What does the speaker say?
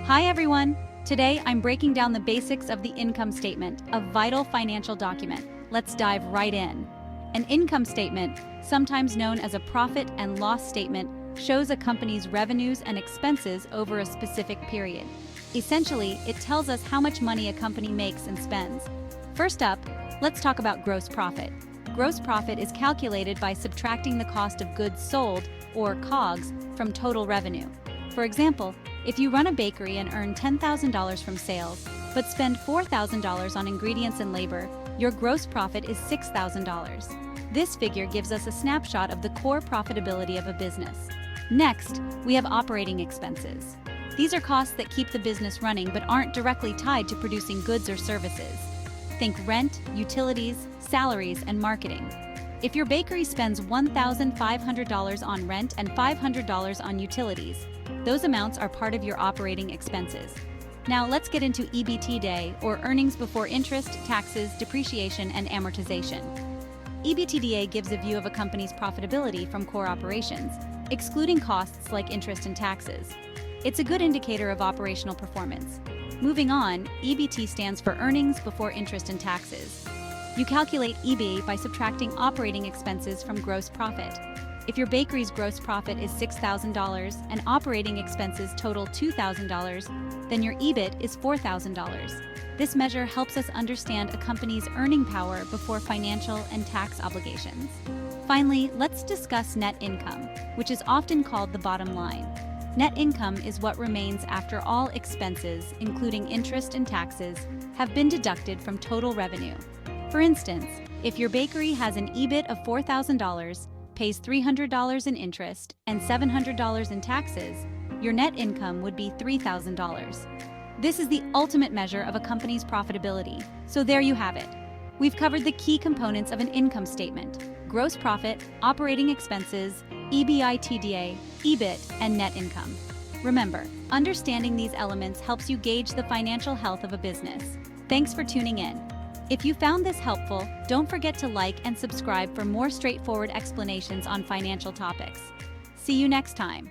Hi everyone! Today I'm breaking down the basics of the income statement, a vital financial document. Let's dive right in. An income statement, sometimes known as a profit and loss statement, shows a company's revenues and expenses over a specific period. Essentially, it tells us how much money a company makes and spends. First up, let's talk about gross profit. Gross profit is calculated by subtracting the cost of goods sold, or COGS, from total revenue. For example, if you run a bakery and earn $10,000 from sales, but spend $4,000 on ingredients and labor, your gross profit is $6,000. This figure gives us a snapshot of the core profitability of a business. Next, we have operating expenses. These are costs that keep the business running but aren't directly tied to producing goods or services. Think rent, utilities, salaries, and marketing. If your bakery spends $1,500 on rent and $500 on utilities, those amounts are part of your operating expenses. Now let's get into EBITDA, or earnings before interest, taxes, depreciation, and amortization. EBITDA gives a view of a company's profitability from core operations, excluding costs like interest and taxes. It's a good indicator of operational performance. Moving on, EBT stands for earnings before interest and taxes. You calculate EB by subtracting operating expenses from gross profit. If your bakery's gross profit is $6,000 and operating expenses total $2,000, then your EBIT is $4,000. This measure helps us understand a company's earning power before financial and tax obligations. Finally, let's discuss net income, which is often called the bottom line. Net income is what remains after all expenses, including interest and taxes, have been deducted from total revenue. For instance, if your bakery has an EBIT of $4,000, pays $300 in interest, and $700 in taxes, your net income would be $3,000. This is the ultimate measure of a company's profitability, so there you have it. We've covered the key components of an income statement: gross profit, operating expenses, EBITDA, EBIT, and net income. Remember, understanding these elements helps you gauge the financial health of a business. Thanks for tuning in. If you found this helpful, don't forget to like and subscribe for more straightforward explanations on financial topics. See you next time.